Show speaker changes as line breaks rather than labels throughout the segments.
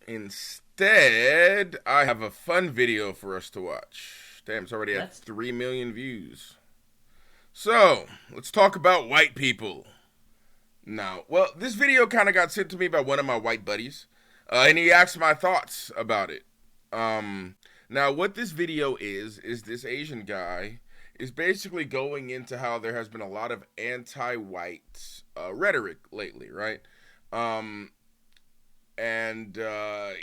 Instead, I have a fun video for us to watch. Damn, it's already at 3 million views. So, let's talk about white people. Now, well, this video kind of got sent to me by one of my white buddies, and he asked my thoughts about it. Now, what this video is this Asian guy is basically going into how there has been a lot of anti-white rhetoric lately, right? And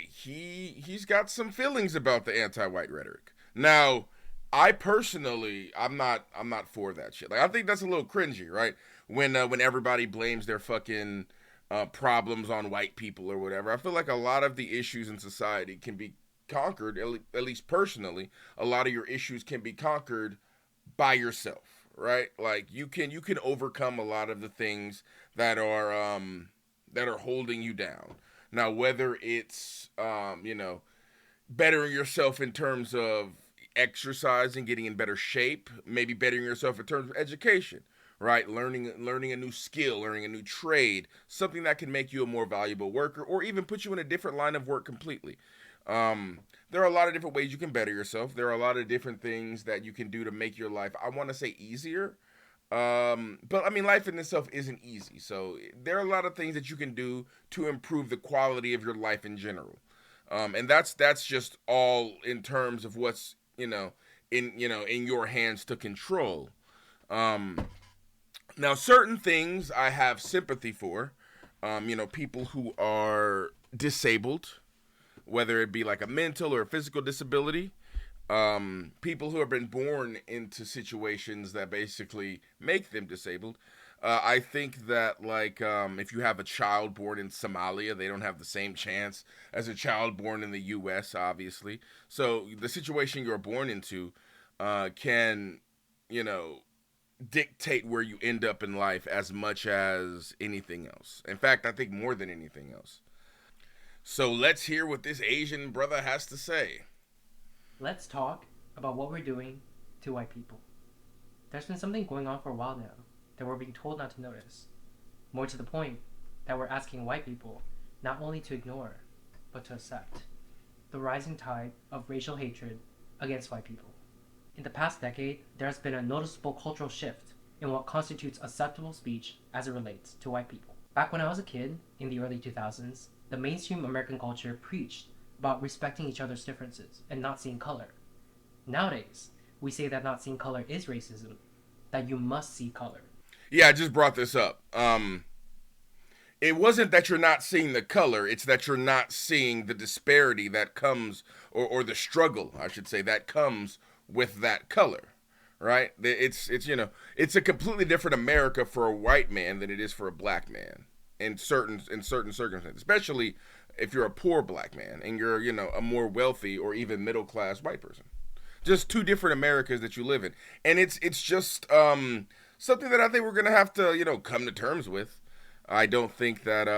he's got some feelings about the anti-white rhetoric. Now, I personally, I'm not for that shit. Like, I think that's a little cringy, right? When everybody blames their fucking problems on white people or whatever. I feel like a lot of the issues in society can be conquered, at least personally. A lot of your issues can be conquered by yourself, right? Like you can overcome a lot of the things that are holding you down. Now, whether it's bettering yourself in terms of exercising, getting in better shape, maybe bettering yourself in terms of education, right? Learning a new skill, learning a new trade, something that can make you a more valuable worker, or even put you in a different line of work completely. There are a lot of different ways you can better yourself. There are a lot of different things that you can do to make your life, I want to say, easier. But I mean, life in itself isn't easy. So there are a lot of things that you can do to improve the quality of your life in general. And that's just all in terms of what's, in your hands to control. Now, certain things I have sympathy for. People who are disabled, whether it be like a mental or a physical disability. People who have been born into situations that basically make them disabled. I think that, like, if you have a child born in Somalia, they don't have the same chance as a child born in the U.S., obviously. So the situation you're born into can, dictate where you end up in life as much as anything else. In fact, I think more than anything else. So let's hear what this Asian brother has to say.
Let's talk about what we're doing to white people. There's been something going on for a while now that we're being told not to notice. More to the point, that we're asking white people not only to ignore, but to accept the rising tide of racial hatred against white people. In the past decade, there has been a noticeable cultural shift in what constitutes acceptable speech as it relates to white people. Back when I was a kid, in the early 2000s, the mainstream American culture preached about respecting each other's differences and not seeing color. Nowadays, we say that not seeing color is racism, that you must see color.
Yeah, I just brought this up. It wasn't that you're not seeing the color, it's that you're not seeing the disparity that comes, or the struggle, I should say, that comes with that color, right? It's a completely different America for a white man than it is for a black man in certain circumstances, especially if you're a poor black man and you're, a more wealthy or even middle class white person. Just two different Americas that you live in. And it's just something that I think we're going to have to, come to terms with. I don't think that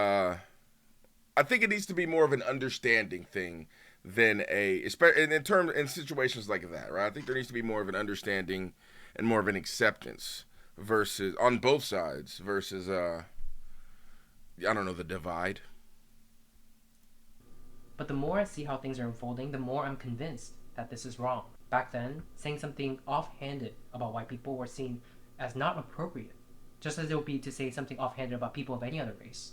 I think it needs to be more of an understanding thing than in situations like that, right? I think there needs to be more of an understanding and more of an acceptance versus on both sides versus I don't know, the divide.
But the more I see how things are unfolding, the more I'm convinced that this is wrong. Back then, saying something offhanded about white people were seen as not appropriate, just as it would be to say something offhanded about people of any other race.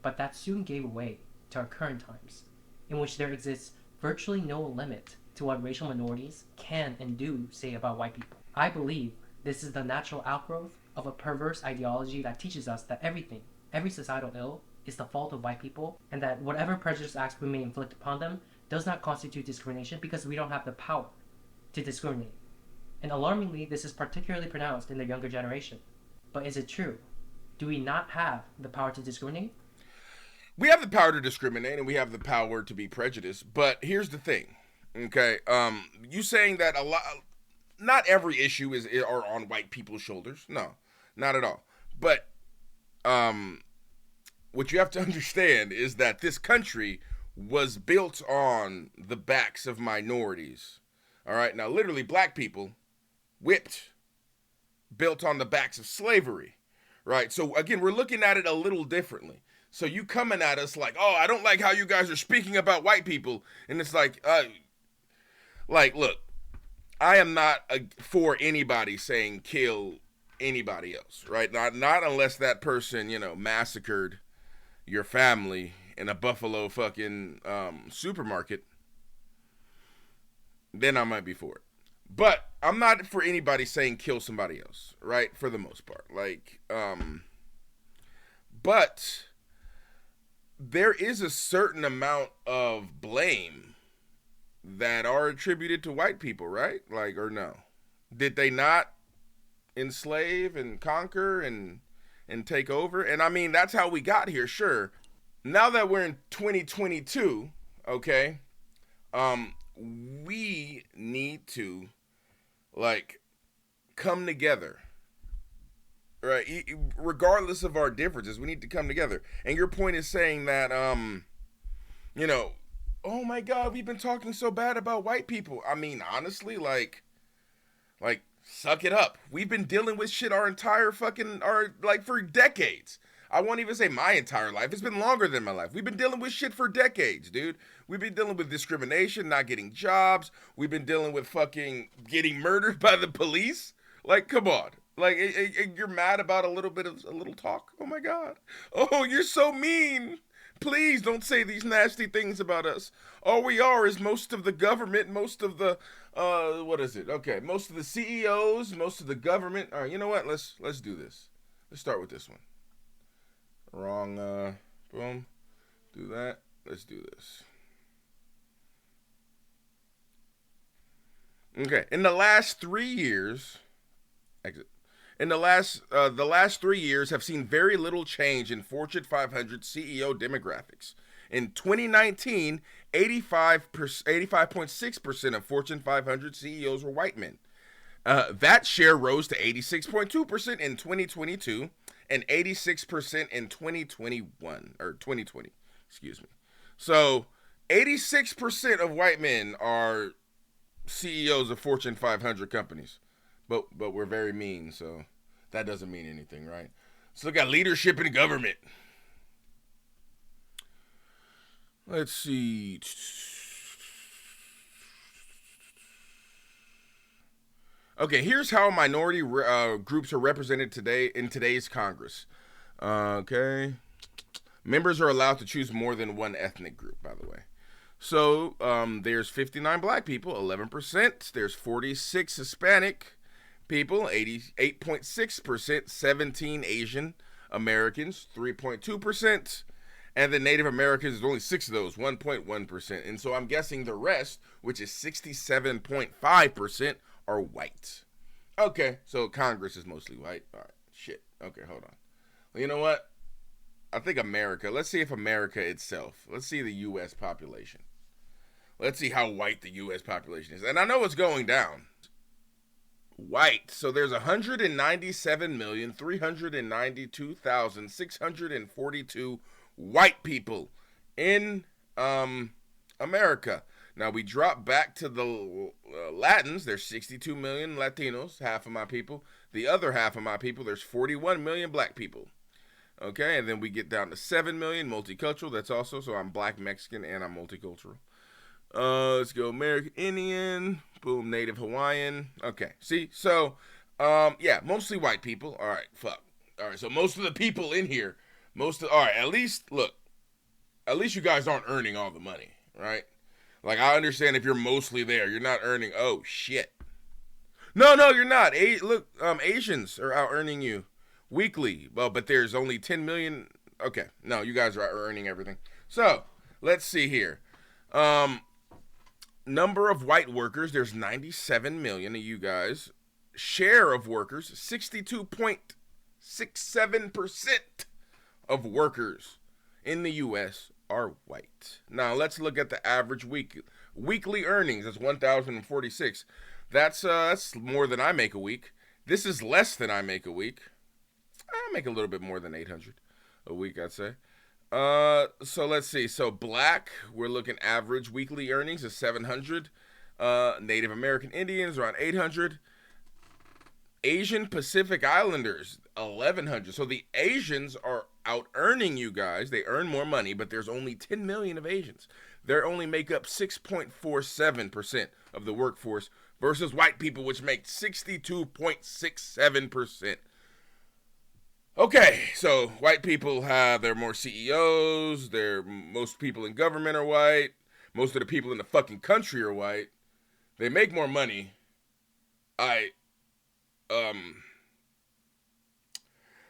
But that soon gave way to our current times, in which there exists virtually no limit to what racial minorities can and do say about white people. I believe this is the natural outgrowth of a perverse ideology that teaches us that every societal ill, is the fault of white people, and that whatever prejudice acts we may inflict upon them does not constitute discrimination because we don't have the power to discriminate. And alarmingly, this is particularly pronounced in the younger generation. But is it true? Do we not have the power to discriminate?
We have the power to discriminate and we have the power to be prejudiced, but here's the thing. Okay, you saying that not every issue are on white people's shoulders. No, not at all. But what you have to understand is that this country was built on the backs of minorities. All right, now literally black people whipped, built on the backs of slavery, right? So again, we're looking at it a little differently. So you coming at us like, oh, I don't like how you guys are speaking about white people, and it's like, look, I am not for anybody saying kill anybody else, right? Not unless that person, massacred your family in a Buffalo fucking supermarket. Then I might be for it. But I'm not for anybody saying kill somebody else, right? For the most part. But there is a certain amount of blame that are attributed to white people, right? Or no? Did they not enslave and conquer and take over? And I mean, that's how we got here, sure. Now that we're in 2022, okay, we need to come together, right? Regardless of our differences, we need to come together. And your point is saying that, oh my God, we've been talking so bad about white people. I mean, honestly, suck it up. We've been dealing with shit for decades. I won't even say my entire life. It's been longer than my life. We've been dealing with shit for decades, dude. We've been dealing with discrimination, not getting jobs. We've been dealing with fucking getting murdered by the police. Come on. You're mad about a little talk? Oh my God. Oh, you're so mean. Please don't say these nasty things about us. All we are is most of the government, most of the, what is it? Okay, most of the CEOs, most of the government. All right, you know what? Let's do this. Let's start with this one. Wrong, boom. Do that. Let's do this. Okay, in the last 3 years, exit. In the last 3 years have seen very little change in Fortune 500 CEO demographics. In 2019, 85.6% of Fortune 500 CEOs were white men. That share rose to 86.2% in 2022 and 86% in 2020. Excuse me. So 86% of white men are CEOs of Fortune 500 companies. But we're very mean, so that doesn't mean anything, right? So look at leadership in government. Let's see. Okay, here's how minority groups are represented today in today's Congress. Okay. Members are allowed to choose more than one ethnic group, by the way. So there's 59 black people, 11%. There's 46 Hispanic people, 88.6%. 17 Asian Americans, 3.2%. And the Native Americans, there's only 6 of those, 1.1%. And so I'm guessing the rest, which is 67.5%, are white. Okay, so Congress is mostly white. All right, shit. Okay, hold on. Well, you know what? I think America, let's see if America itself, let's see the U.S. population. Let's see how white the U.S. population is. And I know it's going down. White. So there's 197,392,642 white people in America. Now we drop back to the Latins. There's 62 million Latinos, half of my people. The other half of my people, there's 41 million black people. Okay, and then we get down to 7 million multicultural. That's also, so I'm black, Mexican, and I'm multicultural. Let's go American Indian. Boom, Native Hawaiian. Okay, see? So, yeah, mostly white people. All right, fuck. All right, so most of the people in here, all right, at least you guys aren't earning all the money, right? I understand if you're mostly there, you're not earning, oh, shit. No, you're not. Asians are out earning you weekly. Well, but there's only 10 million. Okay, no, you guys are earning everything. So, let's see here. Number of white workers, there's 97 million of you guys. Share of workers, 62.67% of workers in the U.S. are white. Now, let's look at the average weekly earnings. That's 1,046. That's more than I make a week. This is less than I make a week. I make a little bit more than 800 a week, I'd say. So let's see. So black, we're looking average weekly earnings is 700. Native American Indians around 800. Asian Pacific Islanders 1,100. So the Asians are out earning you guys. They earn more money, but there's only 10 million of Asians. They only make up 6.47% of the workforce versus white people, which make 62.67%. Okay, so white people they're more CEOs. Most people in government are white. Most of the people in the fucking country are white. They make more money.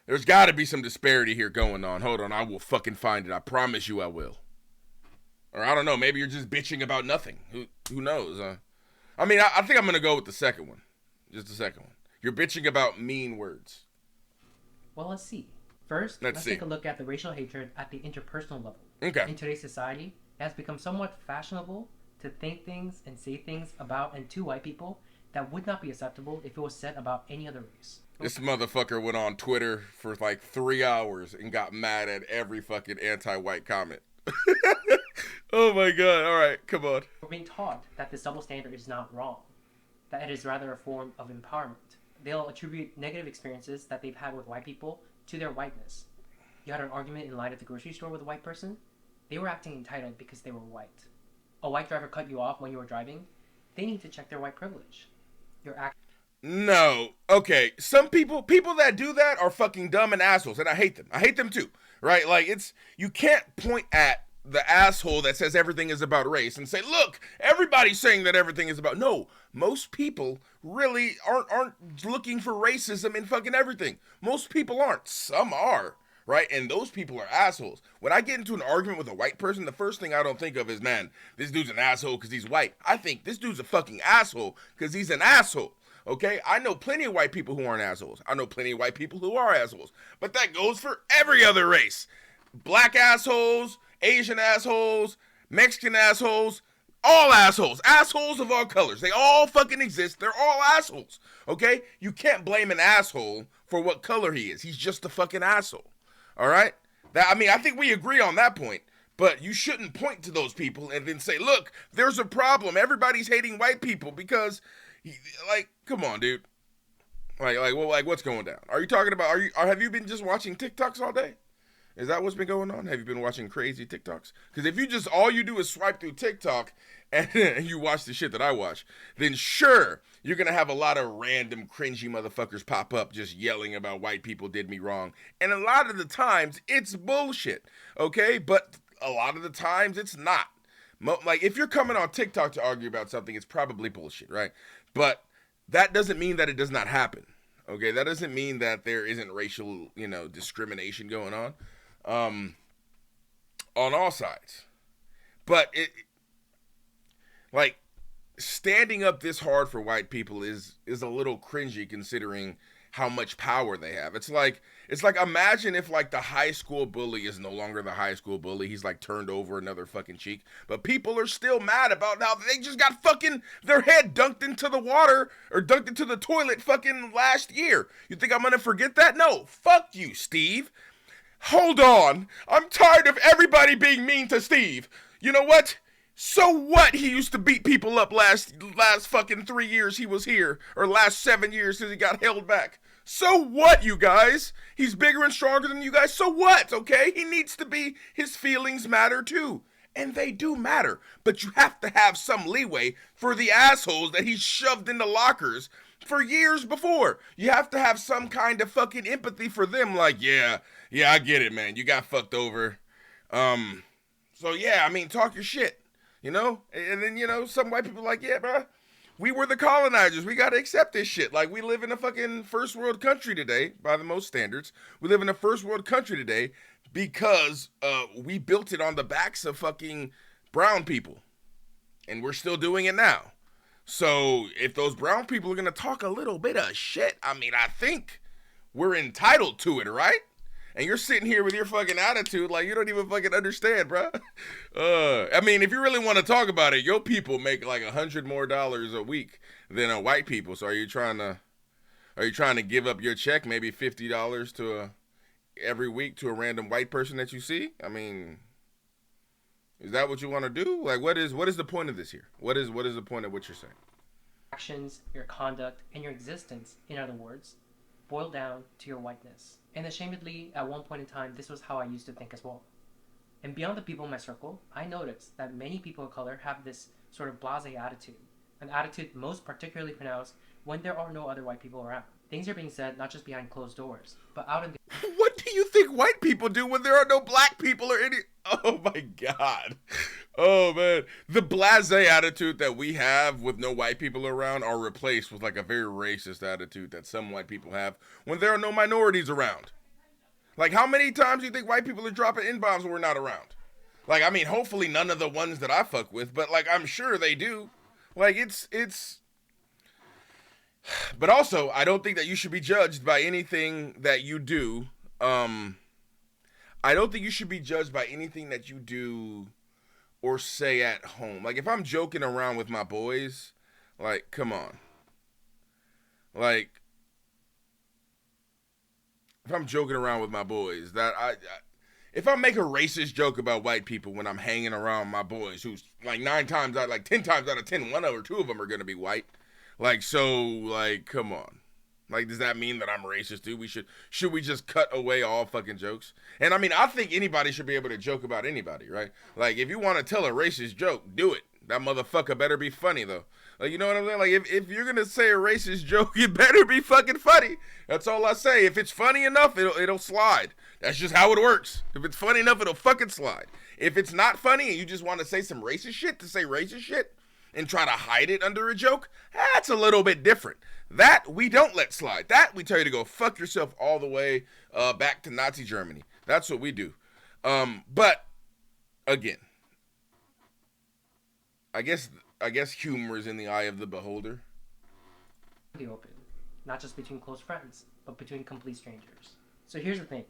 There's got to be some disparity here going on. Hold on, I will fucking find it. I promise you I will. Or I don't know, maybe you're just bitching about nothing. Who knows? I mean, I think I'm going to go with the second one. Just the second one. You're bitching about mean words.
Well, let's see. First, let's take a look at the racial hatred at the interpersonal level.
Okay.
In today's society, it has become somewhat fashionable to think things and say things about and to white people that would not be acceptable if it was said about any other race.
This motherfucker went on Twitter for like 3 hours and got mad at every fucking anti-white comment. Oh my god, alright, come on.
We're being taught that this double standard is not wrong, that it is rather a form of empowerment. They'll attribute negative experiences that they've had with white people to their whiteness. You had an argument in line at the grocery store with a white person? They were acting entitled because they were white. A white driver cut you off when you were driving? They need to check their white privilege.
No. Okay. Some people that do that are fucking dumb and assholes, and I hate them. I hate them too. Right? Like, you can't point at the asshole that says everything is about race and say, look, everybody's saying that everything is about. No, most people really aren't looking for racism in fucking everything. Most people aren't. Some are. Right? And those people are assholes. When I get into an argument with a white person, the first thing I don't think of is, man, this dude's an asshole because he's white. I think this dude's a fucking asshole because he's an asshole. Okay? I know plenty of white people who aren't assholes. I know plenty of white people who are assholes. But that goes for every other race. Black assholes, Asian assholes, Mexican assholes, all assholes. Assholes of all colors. They all fucking exist. They're all assholes. Okay? You can't blame an asshole for what color he is. He's just a fucking asshole. All right? I think we agree on that point. But you shouldn't point to those people and then say, look, there's a problem. Everybody's hating white people because, like, come on, dude. Like, what's going down? Are you talking about, have you been just watching TikToks all day? Is that what's been going on? Have you been watching crazy TikToks? Because if all you do is swipe through TikTok and you watch the shit that I watch, then sure, you're going to have a lot of random cringy motherfuckers pop up just yelling about white people did me wrong. And a lot of the times, it's bullshit, okay? But a lot of the times, it's not. Like, if you're coming on TikTok to argue about something, it's probably bullshit, right? But that doesn't mean that it does not happen, okay? That doesn't mean that there isn't racial, discrimination going on all sides. But standing up this hard for white people is a little cringy considering how much power they have. It's like imagine if like the high school bully is no longer the high school bully. He's like turned over another fucking cheek. But people are still mad about how they just got fucking their head dunked into the water or dunked into the toilet fucking last year. You think I'm gonna forget that? No. Fuck you, Steve. Hold on. I'm tired of everybody being mean to Steve. You know what? So what? He used to beat people up last fucking 3 years he was here. Or last 7 years because he got held back. So what, you guys? He's bigger and stronger than you guys. So what, okay? He needs to be, his feelings matter too. And they do matter. But you have to have some leeway for the assholes that he shoved into lockers for years before. You have to have some kind of fucking empathy for them. Like, yeah, I get it, man. You got fucked over. So yeah, I mean, talk your shit, And then, some white people are like, yeah, bro, we were the colonizers. We got to accept this shit. Like, we live in a fucking first world country today, by the most standards. We live in a first world country today because we built it on the backs of fucking brown people. And we're still doing it now. So if those brown people are going to talk a little bit of shit, I mean, I think we're entitled to it, right? And you're sitting here with your fucking attitude like you don't even fucking understand, bro. I mean, if you really want to talk about it, your people make like $100 more a week than white people. So are you trying to give up your check, maybe $50 to every week to a random white person that you see? I mean, is that what you want to do? Like, what is the point of this here? What is the point of what you're saying?
Actions, your conduct, and your existence, in other words, boiled down to your whiteness. And ashamedly, at one point in time, this was how I used to think as well. And beyond the people in my circle, I noticed that many people of color have this sort of blasé attitude, an attitude most particularly pronounced when there are no other white people around. Things are being said not just behind closed doors, but out in the...
What do you think white people do when there are no black people or any... Oh my God. Oh man. The blasé attitude that we have with no white people around are replaced with like a very racist attitude that some white people have when there are no minorities around. Like, how many times do you think white people are dropping N-bombs when we're not around? Like, I mean, hopefully none of the ones that I fuck with, but like, I'm sure they do. Like, it's... But also, I don't think that you should be judged by anything that you do. I don't think you should be judged by anything that you do or say at home. Like, if I'm joking around with my boys, like, come on. Like, if I'm joking around with my boys, if I make a racist joke about white people when I'm hanging around my boys, who's like 10 times out of 10, one or two of them are gonna be white. Like, so, like, come on. Like, does that mean that I'm racist, dude? Should we just cut away all fucking jokes? And I mean, I think anybody should be able to joke about anybody, right? Like, if you want to tell a racist joke, do it. That motherfucker better be funny, though. Like, you know what I'm saying? Like, if you're gonna say a racist joke, it better be fucking funny. That's all I say. If it's funny enough, it'll slide. That's just how it works. If it's funny enough, it'll fucking slide. If it's not funny and you just want to say some racist shit to say racist shit and try to hide it under a joke, that's a little bit different. That we don't let slide. That we tell you to go fuck yourself all the way back to Nazi Germany. That's what we do. But again, I guess humor is in the eye of the beholder.
The open, not just between close friends, but between complete strangers. So here's the thing.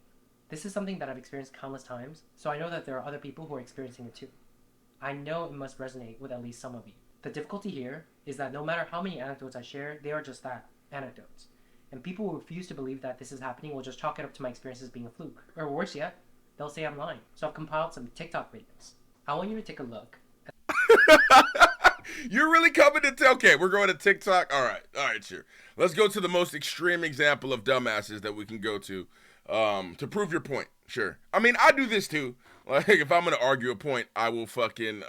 This is something that I've experienced countless times, so I know that there are other people who are experiencing it too. I know it must resonate with at least some of you. The difficulty here is that no matter how many anecdotes I share, they are just that, anecdotes. And people who refuse to believe that this is happening will just chalk it up to my experiences being a fluke. Or worse yet, they'll say I'm lying. So I've compiled some TikTok videos. I want you to take a look.
You're really coming to tell? Okay, we're going to TikTok. All right, sure. Let's go to the most extreme example of dumbasses that we can go to prove your point. Sure. I mean, I do this too. Like, if I'm gonna argue a point, I will fucking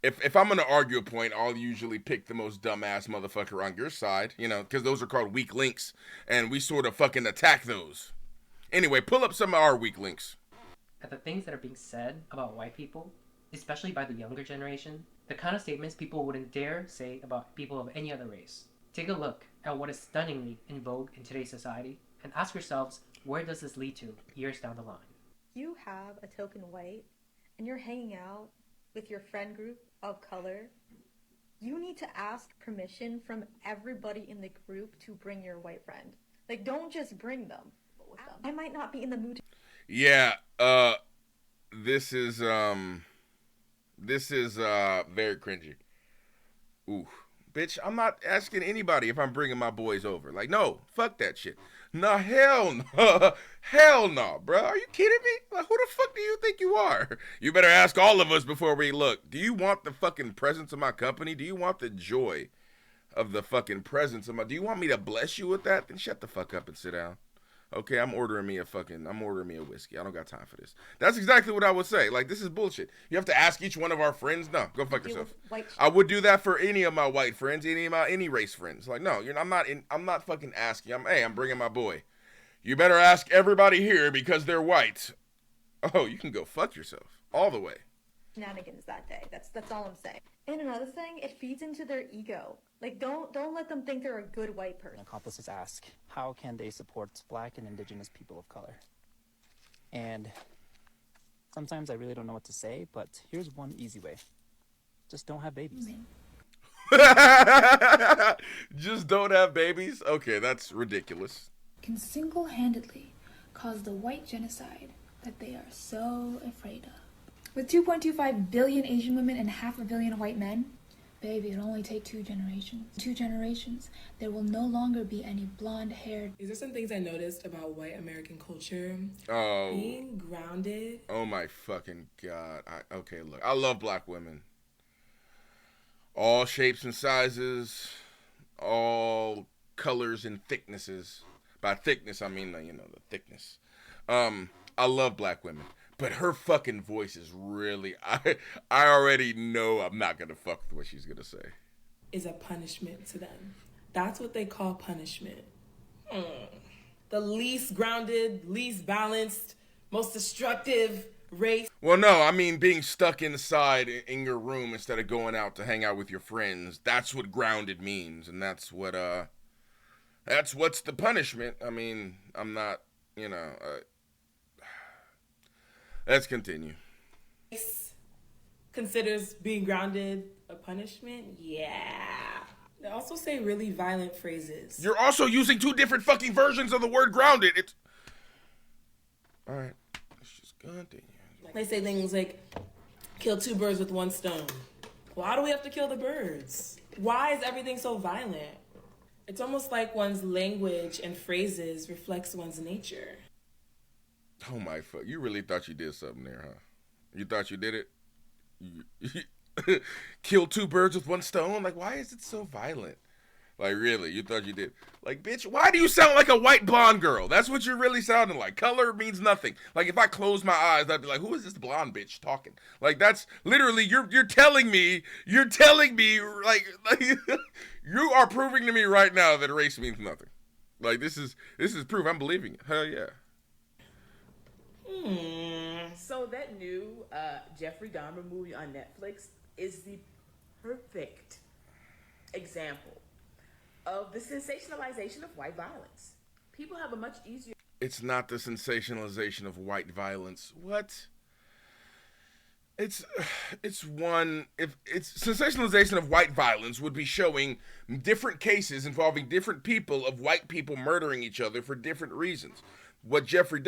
if I'm gonna argue a point, I'll usually pick the most dumbass motherfucker on your side, you know, because those are called weak links, and we sort of fucking attack those. Anyway, pull up some of our weak links.
At the things that are being said about white people, especially by the younger generation, the kind of statements people wouldn't dare say about people of any other race. Take a look at what is stunningly in vogue in today's society, and ask yourselves, where does this lead to years down the line?
You have a token white, and you're hanging out with your friend group of color. You need to ask permission from everybody in the group to bring your white friend. Like, don't just bring them. I might not be in the mood.
Yeah, this is very cringy. Ooh, bitch, I'm not asking anybody if I'm bringing my boys over. Like, no, fuck that shit. No, hell no. Hell no, bro. Are you kidding me? Like, who the fuck do you think you are? You better ask all of us before we look. Do you want the fucking presence of my company? Do you want the joy of the fucking presence of my... Do you want me to bless you with that? Then shut the fuck up and sit down. Okay, I'm ordering me a whiskey. I don't got time for this. That's exactly what I would say. Like, this is bullshit. You have to ask each one of our friends? No, go fuck yourself. I would do that for any of my white friends, any race friends. Like, no, I'm not fucking asking. I'm bringing my boy. You better ask everybody here because they're white. Oh, you can go fuck yourself all the way.
Shenanigans that day. That's all I'm saying. And another thing, it feeds into their ego. Like, don't let them think they're a good white person.
Accomplices ask, how can they support Black and Indigenous people of color? And sometimes I really don't know what to say, but here's one easy way. Just don't have babies.
Just don't have babies? Okay, that's ridiculous.
Can single-handedly cause the white genocide that they are so afraid of. With 2.25 billion Asian women and 500 million white men, baby, it'll only take 2 generations. 2 generations, there will no longer be any blonde-haired...
These are some things I noticed about white American culture.
Oh.
Being grounded.
Oh my fucking God. Okay, look. I love black women. All shapes and sizes. All colors and thicknesses. By thickness, I mean, you know, the thickness. I love black women. But her fucking voice is really, I already know I'm not going to fuck with what she's going to say.
Is a punishment to them. That's what they call punishment. The least grounded, least balanced, most destructive race.
Well, no, I mean being stuck inside in your room instead of going out to hang out with your friends. That's what grounded means, and that's what's the punishment. I mean, I'm not, you know. Let's continue.
Considers being grounded a punishment? Yeah. They also say really violent phrases.
You're also using two different fucking versions of the word grounded. It's all right. Let's just continue.
They say things like, kill two birds with one stone. Why do we have to kill the birds? Why is everything so violent? It's almost like one's language and phrases reflects one's nature.
Oh my fuck! You really thought you did something there, huh? You thought you did it? Kill two birds with one stone? Like, why is it so violent? Like, really? You thought you did? Like, bitch, why do you sound like a white blonde girl? That's what you're really sounding like. Color means nothing. Like, if I close my eyes, I'd be like, who is this blonde bitch talking? Like, that's literally, you're telling me, like you are proving to me right now that race means nothing. Like, this is proof. I'm believing it. Hell yeah.
So that new Jeffrey Dahmer movie on Netflix is the perfect example of the sensationalization of white violence. People have a much easier...
It's not the sensationalization of white violence. What? It's sensationalization of white violence would be showing different cases involving different people of white people murdering each other for different reasons. What the Jeffrey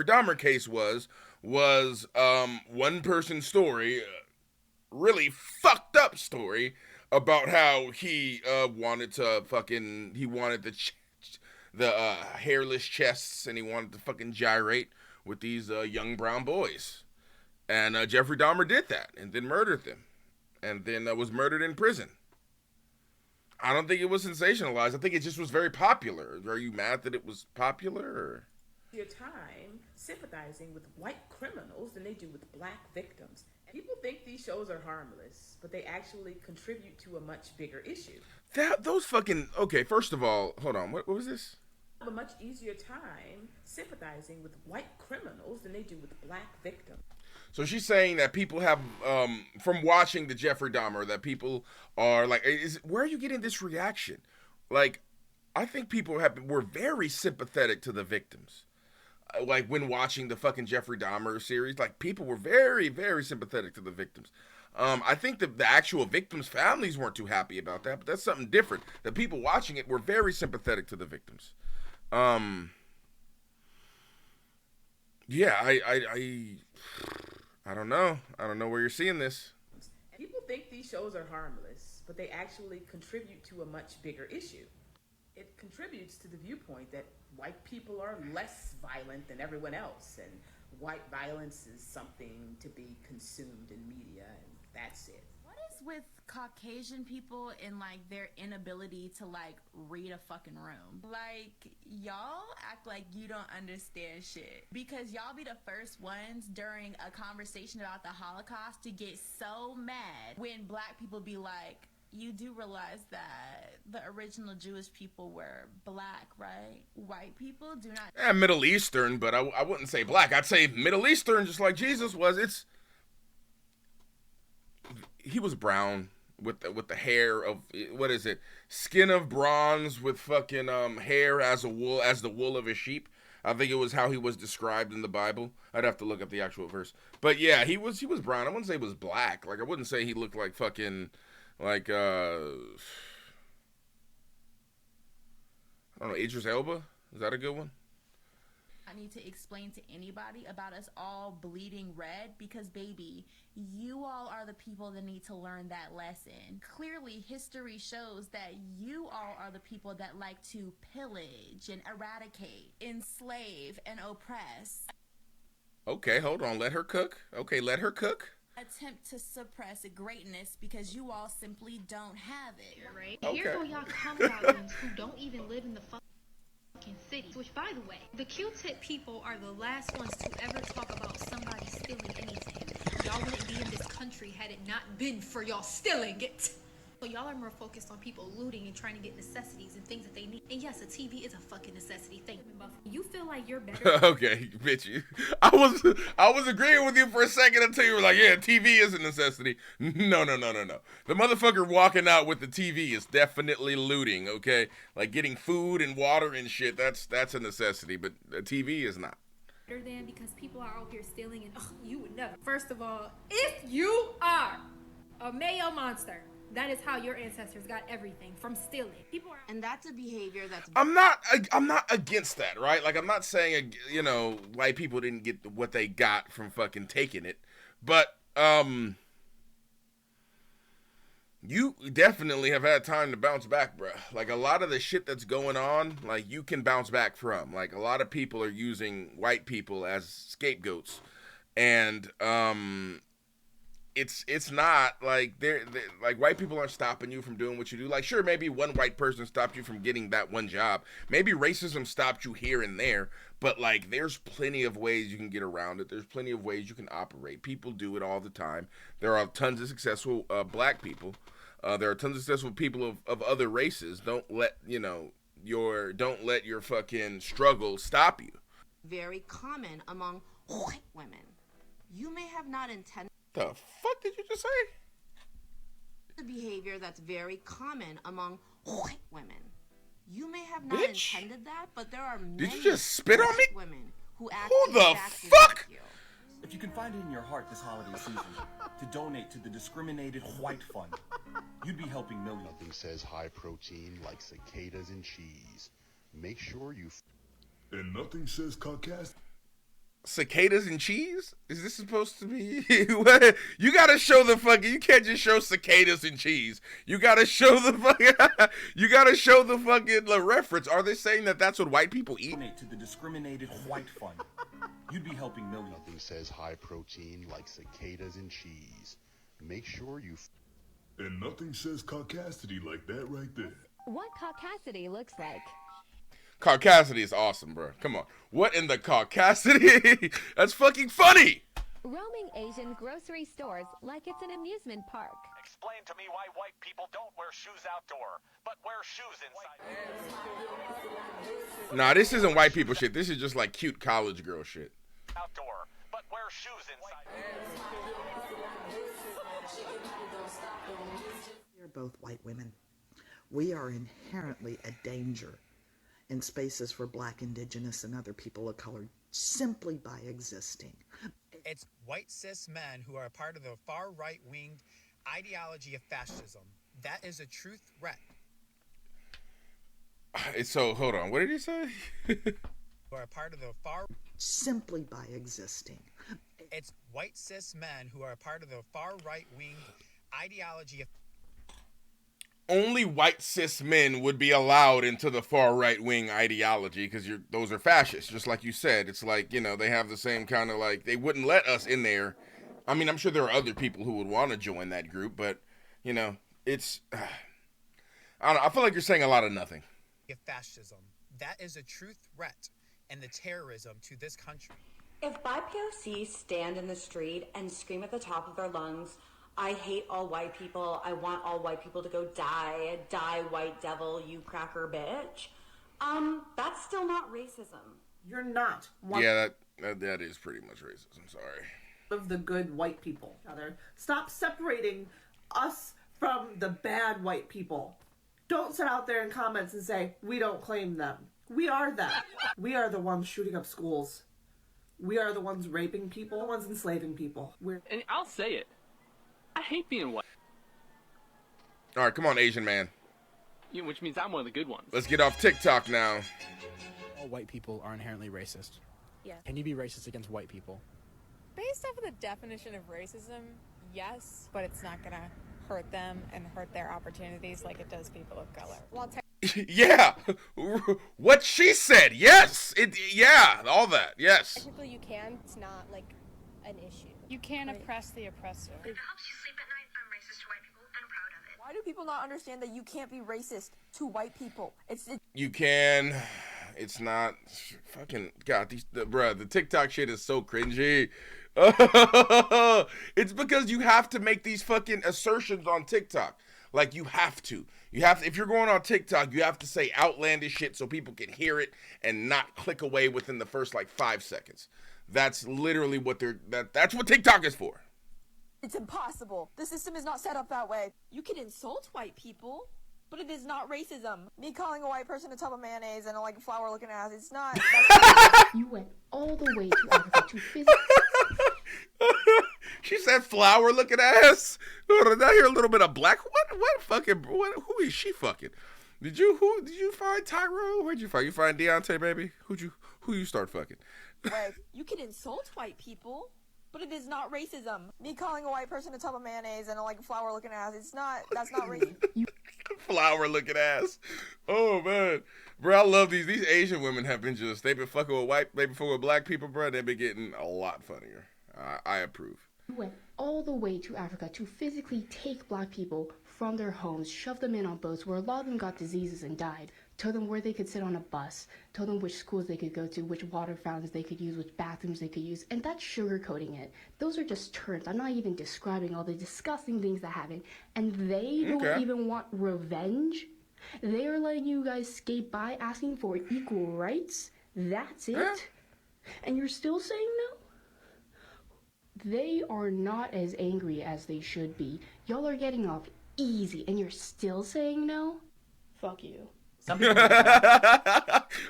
Dahmer case was one person's story, really fucked up story about how he wanted the hairless chests, and he wanted to fucking gyrate with these young brown boys. And Jeffrey Dahmer did that and then murdered them, and then was murdered in prison. I don't think it was sensationalized. I think it just was very popular. Are you mad that it was popular? Or?
Your time sympathizing with white criminals than they do with black victims. People think these shows are harmless, but they actually contribute to a much bigger issue.
Okay, first of all, hold on, what was this?
Have a much easier time sympathizing with white criminals than they do with black victims.
So she's saying that people have, from watching the Jeffrey Dahmer, that people are like, where are you getting this reaction? Like, I think people were very sympathetic to the victims. Like, when watching the fucking Jeffrey Dahmer series, like, people were very, very sympathetic to the victims. I think the actual victims' families weren't too happy about that, but that's something different. The people watching it were very sympathetic to the victims. Yeah, I don't know. I don't know where you're seeing this.
People think these shows are harmless, but they actually contribute to a much bigger issue. It contributes to the viewpoint that white people are less violent than everyone else, and white violence is something to be consumed in media, and that's it.
What is with Caucasian people and like their inability to like read a fucking room? Like, y'all act like you don't understand shit because y'all be the first ones during a conversation about the Holocaust to get so mad when black people be like, you do realize that the original Jewish people were black, right? White people do not.
Middle Eastern, but I wouldn't say black. I'd say Middle Eastern, just like Jesus was. He was brown with the hair of, what is it? Skin of bronze with fucking hair as the wool of a sheep. I think it was how he was described in the Bible. I'd have to look up the actual verse. But yeah, he was brown. I wouldn't say he was black. Like, I wouldn't say he looked like fucking, like, I don't know, Idris Elba? Is that a good one?
I need to explain to anybody about us all bleeding red because, baby, you all are the people that need to learn that lesson. Clearly, history shows that you all are the people that like to pillage and eradicate, enslave, and oppress.
Okay, hold on. Let her cook. Okay, let her cook.
attempt to suppress greatness because you all simply don't have it.
Right?
Okay.
Here's what y'all come about ones who don't even live in the fucking city. Which, by the way, the Q-tip people are the last ones to ever talk about somebody stealing anything. Y'all wouldn't be in this country had it not been for y'all stealing it. So y'all are more focused on people looting and trying to get necessities and things that they need. And yes, a TV is a fucking necessity thing. You feel like you're better.
Okay, bitch. I was agreeing with you for a second until you were like, yeah, TV is a necessity. No. The motherfucker walking out with the TV is definitely looting, okay? Like getting food and water and shit, that's a necessity, but a TV is not.
Than because people are out here stealing and you would never. First of all, if you are a Mayo monster, that is how your ancestors got everything, from stealing. People are,
And that's a behavior that's
I'm not against that, right? Like, I'm not saying, you know, white people didn't get what they got from fucking taking it, but you definitely have had time to bounce back, bruh. Like, a lot of the shit that's going on, like, you can bounce back from. Like, a lot of people are using white people as scapegoats, and it's not like they're like, white people aren't stopping you from doing what you do. Like, sure, maybe one white person stopped you from getting that one job. Maybe racism stopped you here and there, but like, there's plenty of ways you can get around it. There's plenty of ways you can operate. People do it all the time. There are tons of successful black people. There are tons of successful people of other races. Don't let your fucking struggle stop you.
very common among white women. You may have not intended
The fuck did you just say?
the behavior that's very common among white women. You may have not
Bitch.
intended that, but there are many
Did you just spit on me?
white women who act
Who the
exactly
fuck?
like you.
If you can find it in your heart this holiday season to donate to the Discriminated White Fund, you'd be helping millions.
Nothing says high protein like cicadas and cheese. Make sure you...
And nothing says Caucasian.
Cicadas and cheese? Is this supposed to be what? You gotta show the fucking, you can't just show cicadas and cheese. You gotta show the fucking you gotta show the fucking reference. Are they saying that that's what white people eat?
Donate to the Discriminated White Fund. You'd be helping millions.
Nothing says high protein like cicadas and cheese. Make sure you...
And nothing says caucasity like that right there.
What caucasity looks like.
Caucasity is awesome, bro. Come on. What in the caucasity? That's fucking funny.
Roaming Asian grocery stores like it's an amusement park.
Explain to me why white people don't wear shoes outdoor, but wear shoes inside.
Nah, this isn't white people shit. This is just like cute college girl shit.
Outdoor, but wear shoes inside.
We're both white women. We are inherently a danger in spaces for Black, Indigenous, and other people of color simply by existing.
It's white cis men who are a part of the far right-winged ideology of fascism. That is a true threat.
So, hold on. What did he say?
Who are a part of the far...
Simply by existing.
It's white cis men who are a part of the far right-winged ideology of...
Only white cis men would be allowed into the far right wing ideology because those are fascists, just like you said. It's like, you know, they have the same kind of like, they wouldn't let us in there. I mean, I'm sure there are other people who would want to join that group, but, you know, it's, I don't know, I feel like you're saying a lot of nothing.
Of fascism. That is a true threat and the terrorism to this country.
If BIPOCs stand in the street and scream at the top of their lungs, I hate all white people, I want all white people to go die, die white devil, you cracker bitch, that's still not racism.
You're not one
Yeah, that is pretty much racism, sorry.
of the good white people. Stop separating us from the bad white people. Don't sit out there in comments and say, we don't claim them. We are them. We are the ones shooting up schools. We are the ones raping people, the ones enslaving people.
And I'll say it. I hate being white.
All right, come on, Asian man.
Which means I'm one of the good ones.
Let's get off TikTok now.
All white people are inherently racist.
Yeah.
Can you be racist against white people?
Based off of the definition of racism, yes, but it's not gonna hurt them and hurt their opportunities like it does people of color. Well,
Yeah, what she said. Yes, yeah, all that. Yes.
Technically, you can. It's not like an issue. You can't oppress the oppressor.
It helps you sleep at night. I'm racist to white people, and I'm proud of it.
Why do people not understand that you can't be racist to white people?
You can. It's not fucking God. The TikTok shit is so cringy. It's because you have to make these fucking assertions on TikTok. Like you have to. If you're going on TikTok, you have to say outlandish shit so people can hear it and not click away within the first like 5 seconds. That's literally what that's what TikTok is for.
It's impossible. The system is not set up that way. You can insult white people, but it is not racism. Me calling a white person a tub of mayonnaise and like a flower looking ass, it's not.
You went all the way to Africa to physically.
She said flower looking ass. Did I hear a little bit of black? Who is she fucking? Did you find Tyrone? Where'd you find? You find Deontay, baby? Who you start fucking?
Way. You can insult white people, but it is not racism. Me calling a white person a tub of mayonnaise and like a flower looking ass, that's not racism.
Flower looking ass. Oh man. Bro, I love these. These Asian women have been they've been fucking with black people, bro. They've been getting a lot funnier. I approve.
You went all the way to Africa to physically take black people from their homes, shove them in on boats where a lot of them got diseases and died, told them where they could sit on a bus, told them which schools they could go to, which water fountains they could use, which bathrooms they could use, and that's sugarcoating it. Those are just terms. I'm not even describing all the disgusting things that happen, and they don't even want revenge. They are letting you guys skate by asking for equal rights. That's it? And you're still saying no? They are not as angry as they should be. Y'all are getting off easy, and you're still saying no? Fuck you.
All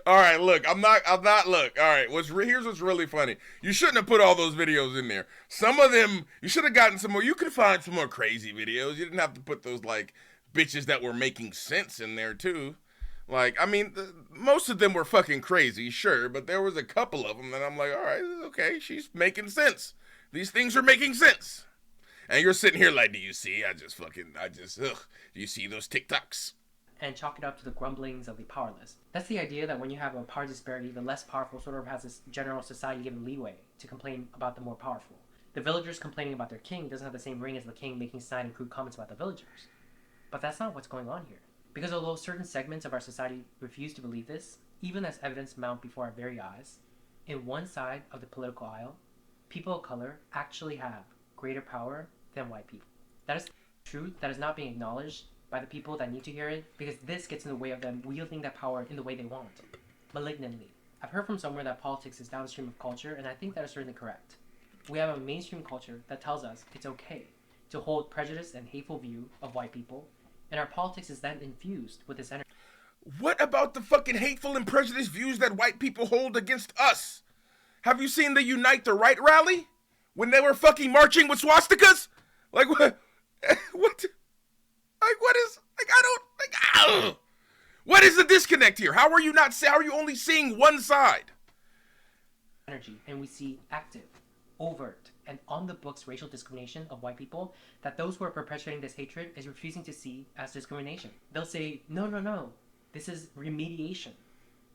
right, look, I'm not, look, all right, here's what's really funny. You shouldn't have put all those videos in there. Some of them, you should have gotten some more, you could find some more crazy videos. You didn't have to put those, like, bitches that were making sense in there, too. Like, I mean, most of them were fucking crazy, sure, but there was a couple of them that I'm like, all right, okay, she's making sense. These things are making sense. And you're sitting here like, do you see? Do you see those TikToks?
And chalk it up to the grumblings of the powerless. That's the idea that when you have a power disparity, the less powerful sort of has this general society given leeway to complain about the more powerful. The villagers complaining about their king doesn't have the same ring as the king making snide and crude comments about the villagers. But that's not what's going on here. Because although certain segments of our society refuse to believe this, even as evidence mount before our very eyes, in one side of the political aisle, people of color actually have greater power than white people. That is truth that is not being acknowledged by the people that need to hear it, because this gets in the way of them wielding that power in the way they want, malignantly. I've heard from somewhere that politics is downstream of culture, and I think that is certainly correct. We have a mainstream culture that tells us it's okay to hold prejudice and hateful view of white people, and our politics is then infused with this energy.
What about the fucking hateful and prejudiced views that white people hold against us? Have you seen the Unite the Right rally? When they were fucking marching with swastikas? Like, what? What? Like, what is, like, what is the disconnect here? How are you only seeing one side?
Energy, and we see active, overt, and on the books racial discrimination of white people that those who are perpetuating this hatred is refusing to see as discrimination. They'll say, no, this is remediation.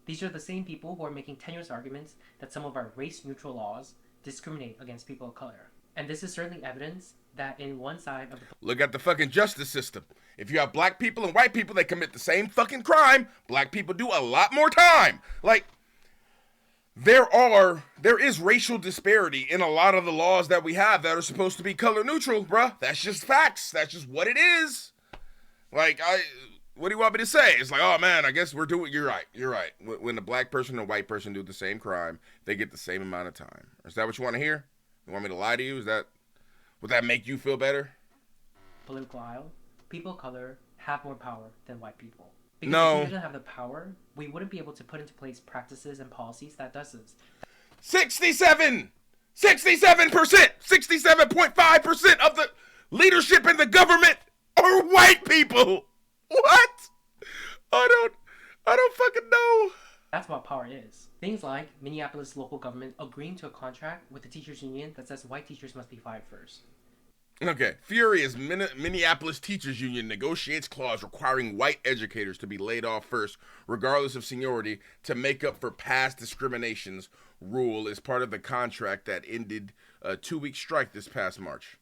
These are the same people who are making tenuous arguments that some of our race-neutral laws discriminate against people of color. And this is certainly evidence that in one side of the...
Look at the fucking justice system. If you have black people and white people, they commit the same fucking crime. Black people do a lot more time. Like, there is racial disparity in a lot of the laws that we have that are supposed to be color neutral, bruh. That's just facts. That's just what it is. Like, what do you want me to say? It's like, oh man, I guess you're right. When a black person and a white person do the same crime, they get the same amount of time. Is that what you want to hear? You want me to lie to you? Would that make you feel better?
Political aisle, people of color have more power than white people. Because
no.
if we didn't have the power, we wouldn't be able to put into place practices and policies that does this.
67%, 67.5% of the leadership in the government are white people. What? I don't fucking know.
That's what power is. Things like Minneapolis local government agreeing to a contract with the teachers union that says white teachers must be fired first.
Okay, furious Minneapolis Teachers Union negotiates clause requiring white educators to be laid off first, regardless of seniority, to make up for past discriminations. Rule is part of the contract that ended a 2-week strike this past March.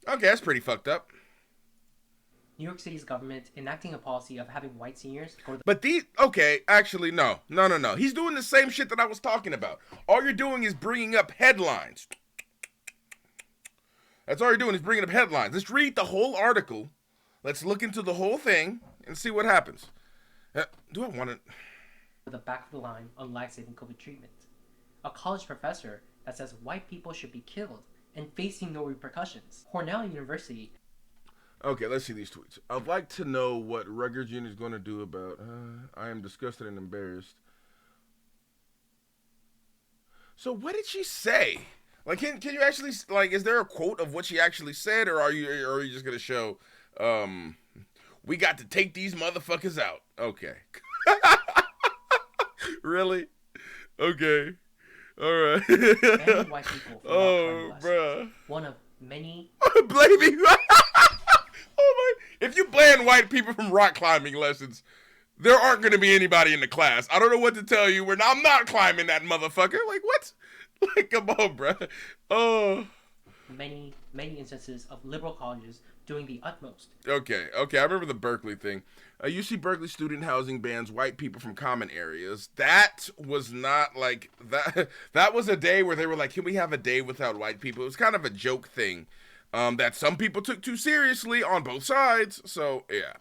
Okay, that's pretty fucked up.
New York City's government enacting a policy of having white seniors go to the...
But okay, actually, no. He's doing the same shit that I was talking about. All you're doing is bringing up headlines. That's all you're doing is bringing up headlines. Let's read the whole article. Let's look into the whole thing and see what happens. Do I want to...
the back of the line on life-saving COVID treatment. A college professor that says white people should be killed and facing no repercussions. Cornell University...
Okay, let's see these tweets. I'd like to know what Rutgers Jr. is going to do about... I am disgusted and embarrassed. So what did she say? Like, can you actually... Like, is there a quote of what she actually said? Or are you just going to show... we got to take these motherfuckers out. Okay. Really? Okay. All right.
Many white people from
bruh.
One of many...
Blaming... Oh my! If you ban white people from rock climbing lessons, there aren't going to be anybody in the class. I don't know what to tell you. I'm not climbing that motherfucker. Like, what? Like, come on, bro. Oh.
Many instances of liberal colleges doing the utmost.
Okay. I remember the Berkeley thing. UC Berkeley student housing bans white people from common areas. That was not like that. That was a day where they were like, "Can we have a day without white people?" It was kind of a joke thing. That some people took too seriously on both sides. So, yeah.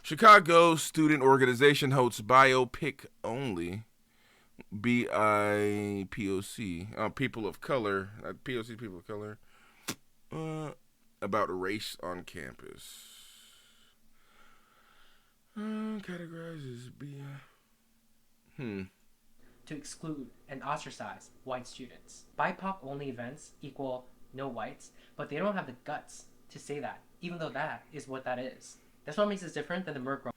Chicago student organization hosts biopic only. BIPOC. People of color. POC, people of color. About race on campus. Categorizes
to exclude and ostracize white students. BIPOC only events equal no whites, but they don't have the guts to say that, even though that is what that is. That's what makes us different than the Merc.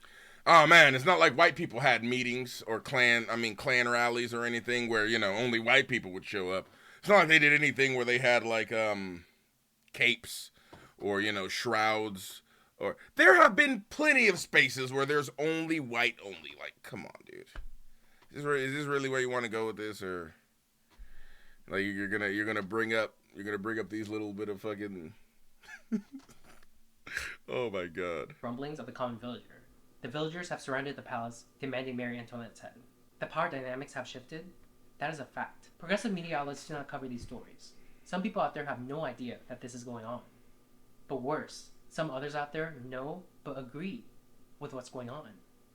Oh man, it's not like white people had meetings or clan rallies or anything where, only white people would show up. It's not like they did anything where they had like capes or, shrouds. Or there have been plenty of spaces where there's only white only. Like, come on, dude. Is this really where you want to go with this, or like you're gonna bring up these little bit of fucking oh my god.
Rumblings of the common villager. The villagers have surrounded the palace, demanding Marie Antoinette's head. The power dynamics have shifted. That is a fact. Progressive media outlets do not cover these stories. Some people out there have no idea that this is going on. But worse, some others out there know but agree with what's going on.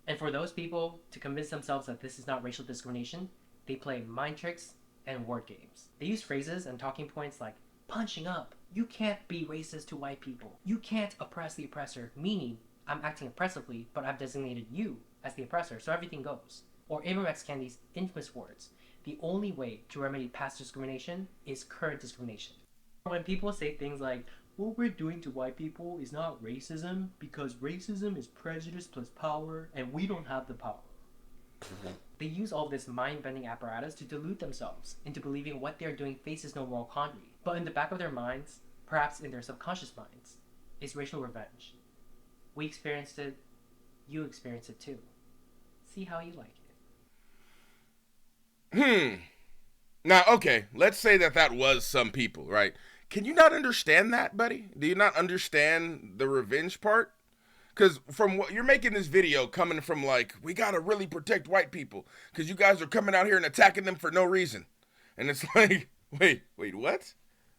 And for those people to convince themselves that this is not racial discrimination, they play mind tricks and word games. They use phrases and talking points like punching up. You can't be racist to white people. You can't oppress the oppressor, meaning I'm acting oppressively, but I've designated you as the oppressor, so everything goes. Or Abraham X. Kennedy's infamous words, the only way to remedy past discrimination is current discrimination. When people say things like, what we're doing to white people is not racism, because racism is prejudice plus power, and we don't have the power. They use all this mind-bending apparatus to delude themselves into believing what they're doing faces no moral quandary. But in the back of their minds, perhaps in their subconscious minds, is racial revenge. We experienced it, you experienced it too. See how you like
it. Now, okay, let's say that was some people, right? Can you not understand that, buddy? Do you not understand the revenge part? Because from what you're making this video coming from like, we gotta really protect white people because you guys are coming out here and attacking them for no reason. And it's like, wait, what?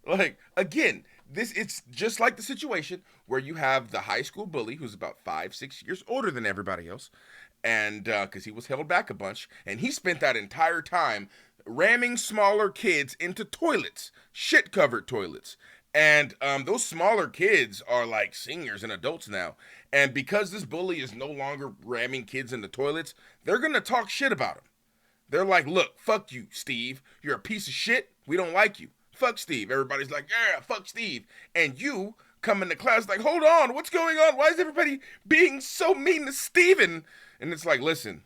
Like, again, it's just like the situation where you have the high school bully who's about 5-6 years older than everybody else. And because he was held back a bunch, and he spent that entire time ramming smaller kids into toilets, shit-covered toilets. And those smaller kids are like seniors and adults now. And because this bully is no longer ramming kids into toilets, they're going to talk shit about him. They're like, look, fuck you, Steve. You're a piece of shit. We don't like you. Fuck Steve. Everybody's like, yeah, fuck Steve. And you come into class like, hold on, what's going on? Why is everybody being so mean to Steven? And it's like, listen,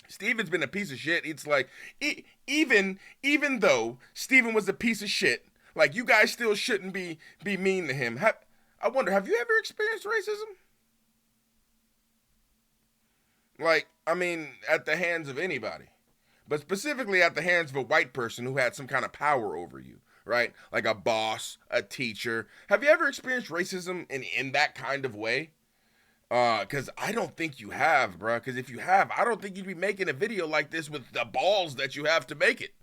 Steven's been a piece of shit. It's like, even though Steven was a piece of shit, like, you guys still shouldn't be mean to him. I wonder, have you ever experienced racism? Like, I mean, at the hands of anybody. but specifically at the hands of a white person who had some kind of power over you, right? Like a boss, a teacher. Have you ever experienced racism in that kind of way? Because I don't think you have, bro. Because if you have, I don't think you'd be making a video like this with the balls that you have to make it.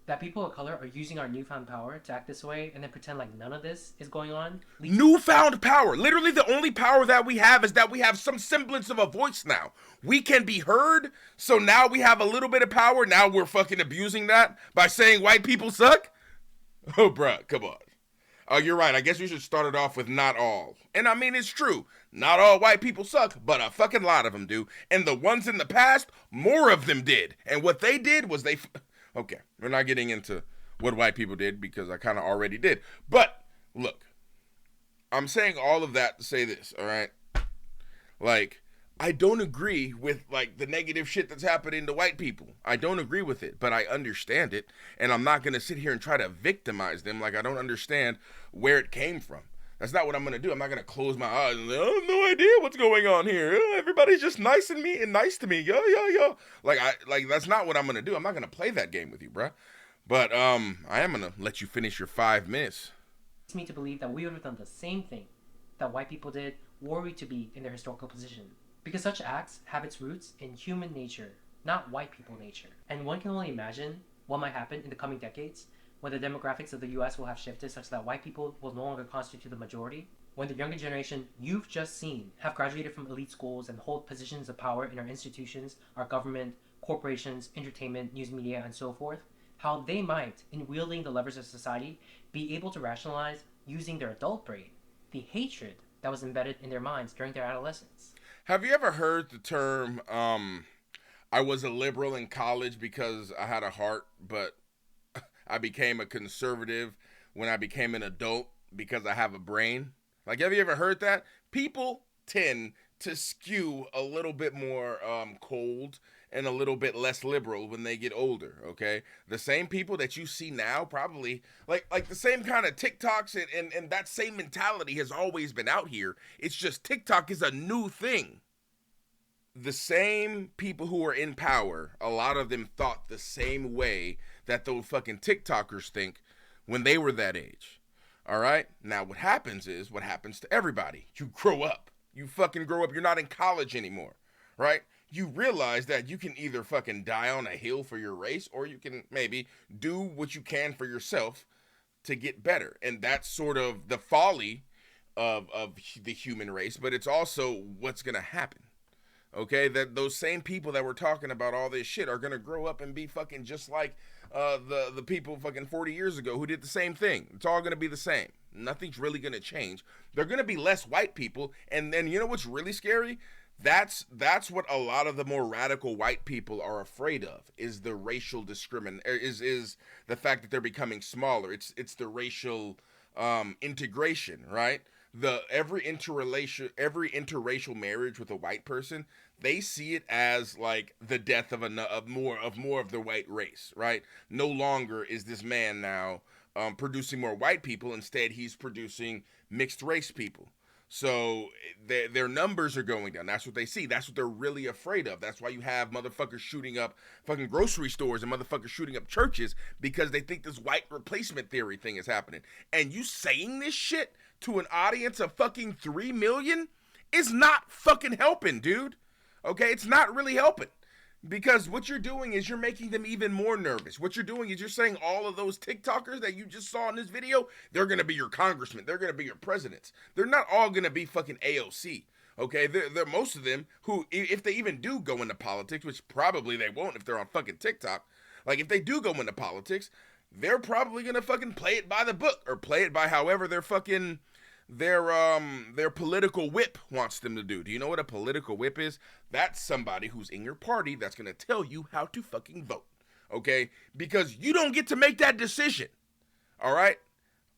That people of color are using our newfound power to act this way and then pretend like none of this is going on.
Newfound power. Literally the only power that we have is that we have some semblance of a voice now. We can be heard, so now we have a little bit of power. Now we're fucking abusing that by saying white people suck? Oh, bruh, come on. Oh, you're right. I guess we should start it off with not all. And I mean, it's true. Not all white people suck, but a fucking lot of them do. And the ones in the past, more of them did. And what they did was they... Okay, we're not getting into what white people did because I kind of already did. But, look, I'm saying all of that to say this, all right? Like, I don't agree with, like, the negative shit that's happening to white people. I don't agree with it, but I understand it. And I'm not going to sit here and try to victimize them like I don't understand where it came from. That's not what I'm going to do. I'm not going to close my eyes and say, I have no idea what's going on here. Everybody's just nice to me. Yo. Like, that's not what I'm going to do. I'm not going to play that game with you, bruh. But I am going to let you finish your 5 minutes.
It's me to believe that we would have done the same thing that white people did were we to be in their historical position. Because such acts have its roots in human nature, not white people nature. And one can only imagine what might happen in the coming decades when the demographics of the US will have shifted such that white people will no longer constitute the majority, when the younger generation you've just seen have graduated from elite schools and hold positions of power in our institutions, our government, corporations, entertainment, news media, and so forth, how they might, in wielding the levers of society, be able to rationalize, using their adult brain, the hatred that was embedded in their minds during their adolescence.
Have you ever heard the term, I was a liberal in college because I had a heart, but I became a conservative when I became an adult because I have a brain? Like, have you ever heard that? People tend to skew a little bit more cold and a little bit less liberal when they get older, okay? The same people that you see now probably, like the same kind of TikToks and that same mentality has always been out here. It's just TikTok is a new thing. The same people who are in power, a lot of them thought the same way that those fucking TikTokers think when they were that age. All right? Now, what happens is what happens to everybody. You grow up. You fucking grow up. You're not in college anymore, right? You realize that you can either fucking die on a hill for your race or you can maybe do what you can for yourself to get better. And that's sort of the folly of the human race, but it's also what's going to happen. Okay, that those same people that were talking about all this shit are gonna grow up and be fucking just like the people fucking 40 years ago who did the same thing. It's all gonna be the same. Nothing's really gonna change. They're gonna be less white people, and then you know what's really scary? That's what a lot of the more radical white people are afraid of, is the racial discrimination, is the fact that they're becoming smaller. It's the racial integration, right? Every interracial marriage with a white person, they see it as like the death of more of the white race, right? No longer is this man now producing more white people. Instead, he's producing mixed race people. So their numbers are going down. That's what they see. That's what they're really afraid of. That's why you have motherfuckers shooting up fucking grocery stores and motherfuckers shooting up churches, because they think this white replacement theory thing is happening. And you saying this shit to an audience of fucking 3 million is not fucking helping, dude. Okay? It's not really helping. Because what you're doing is you're making them even more nervous. What you're doing is you're saying all of those TikTokers that you just saw in this video, they're going to be your congressmen. They're going to be your presidents. They're not all going to be fucking AOC. Okay? They're most of them who, if they even do go into politics, which probably they won't if they're on fucking TikTok, like if they do go into politics, they're probably going to fucking play it by the book or play it by however their fucking their political whip wants them to do. Do you know what a political whip is? That's somebody who's in your party that's going to tell you how to fucking vote. Okay? Because you don't get to make that decision. All right?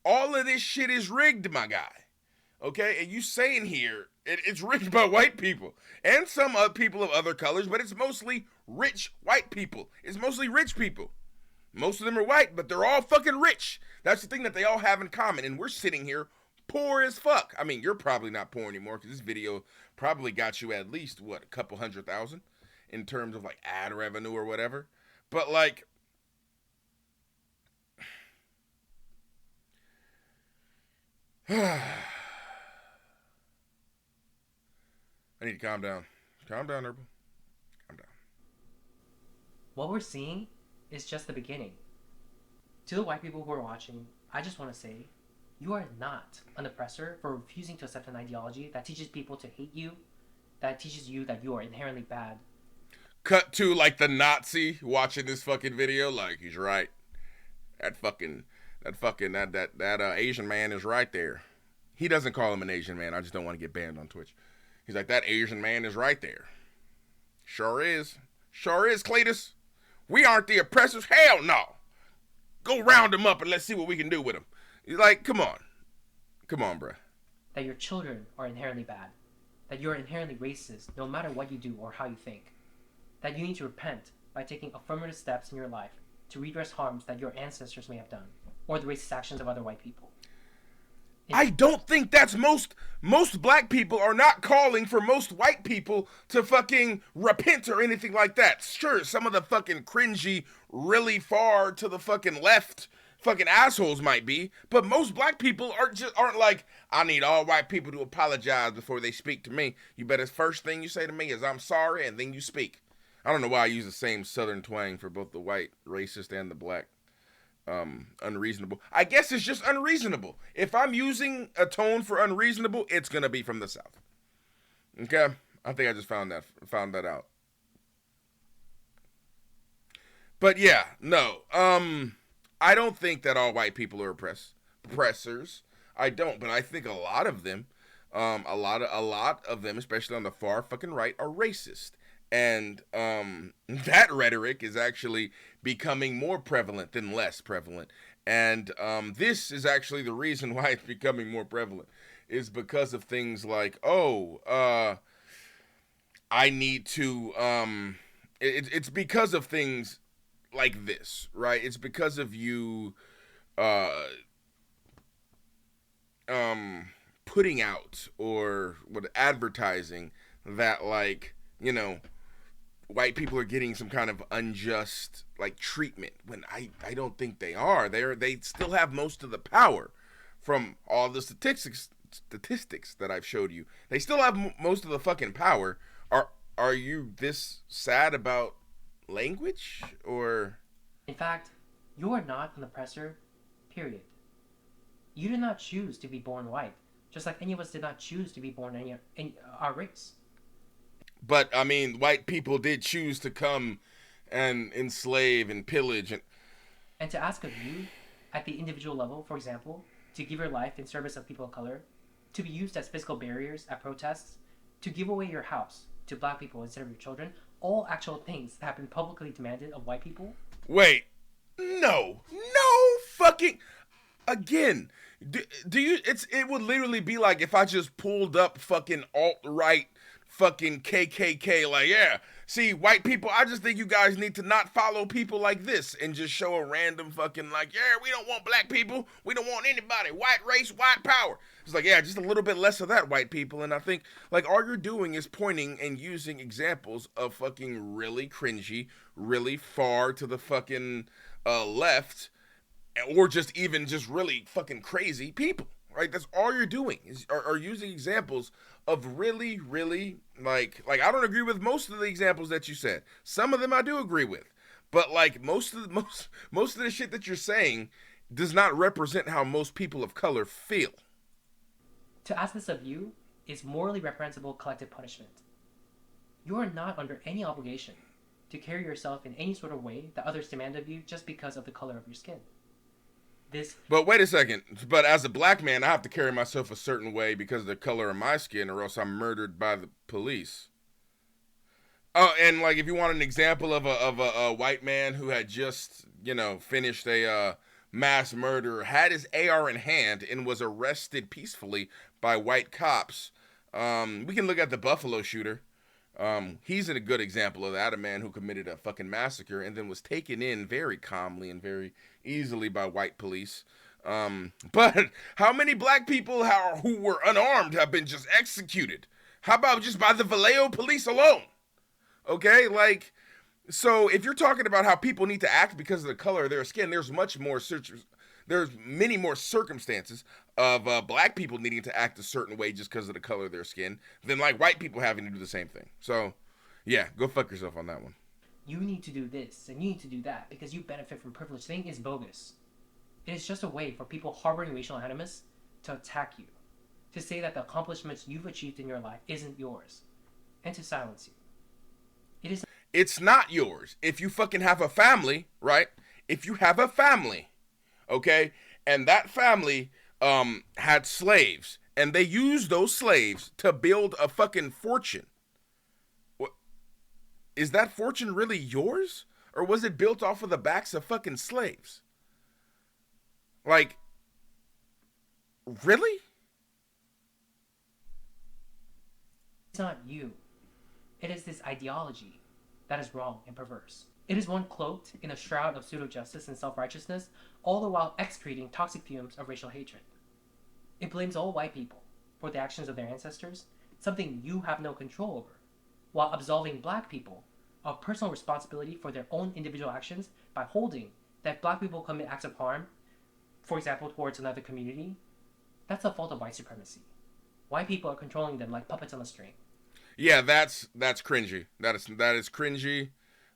All of this shit is rigged, my guy. Okay? And you saying here, it's rigged by white people. And some people of other colors, but it's mostly rich white people. It's mostly rich people. Most of them are white, but they're all fucking rich. That's the thing that they all have in common. And we're sitting here poor as fuck. I mean, you're probably not poor anymore because this video probably got you at least, what, a couple 100,000? in terms of like ad revenue or whatever. But like, I need to calm down. Calm down, Herbal. Calm down.
What we're seeing is just the beginning. To the white people who are watching, I just want to say, you are not an oppressor for refusing to accept an ideology that teaches people to hate you, that teaches you that you are inherently bad.
Cut to like the Nazi watching this fucking video, like he's right. That Asian man is right there. He doesn't call him an Asian man. I just don't want to get banned on Twitch. He's like, that Asian man is right there. Sure is. Sure is, Cletus. We aren't the oppressors. Hell no. Go round him up and let's see what we can do with him. He's like, come on. Come on, bruh.
That your children are inherently bad. That you're inherently racist no matter what you do or how you think. That you need to repent by taking affirmative steps in your life to redress harms that your ancestors may have done, or the racist actions of other white people.
I don't think that's most black people are not calling for most white people to fucking repent or anything like that. Sure, some of the fucking cringy, really far to the fucking left fucking assholes might be, but most black people aren't like, I need all white people to apologize before they speak to me. You better first thing you say to me is I'm sorry, and then you speak. I don't know why I use the same southern twang for both the white racist and the black unreasonable. I guess it's just unreasonable. If I'm using a tone for unreasonable, it's gonna be from the South. Okay? I think I just found that out. But yeah, no. I don't think that all white people are oppressors. I don't, but I think a lot of them, a lot of them, especially on the far fucking right, are racist. And that rhetoric is actually becoming more prevalent than less prevalent. And this is actually the reason why it's becoming more prevalent, is because of things like, I need to, it's because of things like this, right? It's because of you putting out or advertising that, like, you know, white people are getting some kind of unjust like treatment, when I don't think they are. They still have most of the power from all the statistics that I've showed you. They still have most of the fucking power. Are you this sad about language, or?
In fact, you are not an oppressor, period. You did not choose to be born white, just like any of us did not choose to be born in our race.
But, I mean, white people did choose to come and enslave and pillage.
And to ask of you, at the individual level, for example, to give your life in service of people of color, to be used as physical barriers at protests, to give away your house to black people instead of your children, all actual things that have been publicly demanded of white people.
Wait, no fucking, again, do you, it would literally be like if I just pulled up fucking alt-right fucking KKK, like, yeah, see, white people, I just think you guys need to not follow people like this, and just show a random fucking, like, yeah, we don't want black people, we don't want anybody, white race, white power. It's like, yeah, just a little bit less of that, white people. And I think, like, all you're doing is pointing and using examples of fucking really cringy, really far to the fucking left, or just even just really fucking crazy people. Right, that's all you're doing are using examples of really, really like I don't agree with most of the examples that you said. Some of them I do agree with, but like most of the shit that you're saying does not represent how most people of color feel.
To ask this of you is morally reprehensible collective punishment. You are not under any obligation to carry yourself in any sort of way that others demand of you just because of the color of your skin.
But wait a second. But as a black man, I have to carry myself a certain way because of the color of my skin, or else I'm murdered by the police. Oh, and like if you want an example of a white man who had just, you know, finished a mass murder, had his AR in hand, and was arrested peacefully by white cops, we can look at the Buffalo shooter. He's a good example of that, a man who committed a fucking massacre and then was taken in very calmly and very easily by white police. But how many black people who were unarmed have been just executed? How about just by the Vallejo police alone? Okay, like, so if you're talking about how people need to act because of the color of their skin, there's many more circumstances of black people needing to act a certain way just because of the color of their skin than like white people having to do the same thing. So, yeah, go fuck yourself on that one.
You need to do this and you need to do that because you benefit from privilege thing is bogus. It is just a way for people harboring racial animus to attack you, to say that the accomplishments you've achieved in your life isn't yours, and to silence you.
It's not yours. If you fucking have a family, right? If you have a family, okay, and that family had slaves, and they used those slaves to build a fucking fortune. What, is that fortune really yours? Or was it built off of the backs of fucking slaves? Like, really?
It's not you. It is this ideology that is wrong and perverse. It is one cloaked in a shroud of pseudo-justice and self-righteousness, all the while excreting toxic fumes of racial hatred. It blames all white people for the actions of their ancestors, something you have no control over, while absolving black people of personal responsibility for their own individual actions by holding that black people commit acts of harm, for example, towards another community. That's the fault of white supremacy. White people are controlling them like puppets on a string.
Yeah, that's cringy. That is cringy.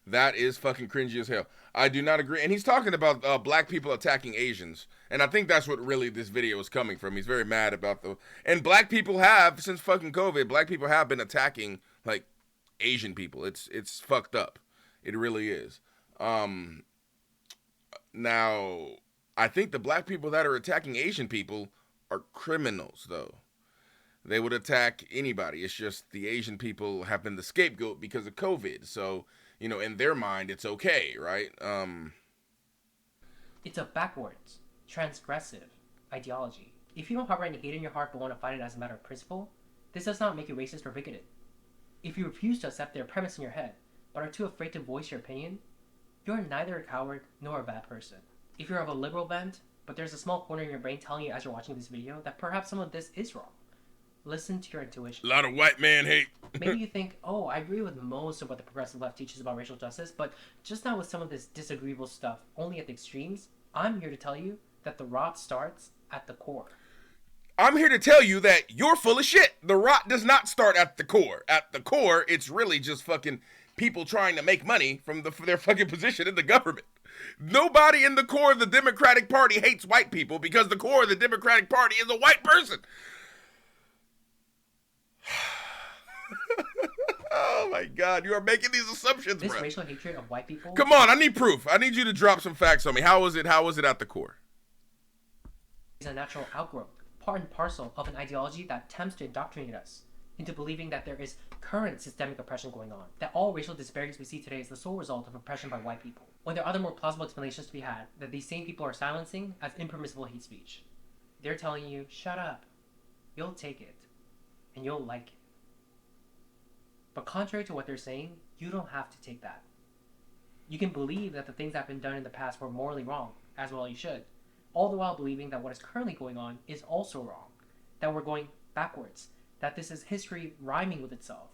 That is fucking cringy as hell. I do not agree. And he's talking about black people attacking Asians. And I think that's what really this video is coming from. He's very mad about and black people have, since fucking COVID, black people have been attacking, like, Asian people. It's fucked up. It really is. Now, I think the black people that are attacking Asian people are criminals, though. They would attack anybody. It's just the Asian people have been the scapegoat because of COVID. So, you know, in their mind, it's okay, right?
It's a backwards, transgressive ideology. If you don't harbor any hate in your heart but want to fight it as a matter of principle, this does not make you racist or bigoted. If you refuse to accept their premise in your head, but are too afraid to voice your opinion, you're neither a coward nor a bad person. If you're of a liberal bent, but there's a small corner in your brain telling you as you're watching this video that perhaps some of this is wrong, listen to your intuition.
A lot of white man hate.
Maybe you think, oh, I agree with most of what the progressive left teaches about racial justice, but just not with some of this disagreeable stuff, only at the extremes. I'm here to tell you that the rot starts at the core.
I'm here to tell you that you're full of shit. The rot does not start at the core. At the core, it's really just fucking people trying to make money from their fucking position in the government. Nobody in the core of the Democratic Party hates white people because the core of the Democratic Party is a white person. Oh my God, you are making these assumptions,
This
bro.
racial hatred of white people...
Come on, I need proof. I need you to drop some facts on me. How is it at the core?
...is a natural outgrowth, part and parcel of an ideology that attempts to indoctrinate us into believing that there is current systemic oppression going on, that all racial disparities we see today is the sole result of oppression by white people, when there are other more plausible explanations to be had that these same people are silencing as impermissible hate speech. They're telling you, shut up, you'll take it, and you'll like it. But contrary to what they're saying, you don't have to take that. You can believe that the things that have been done in the past were morally wrong, as well you should, all the while believing that what is currently going on is also wrong, that we're going backwards, that this is history rhyming with itself.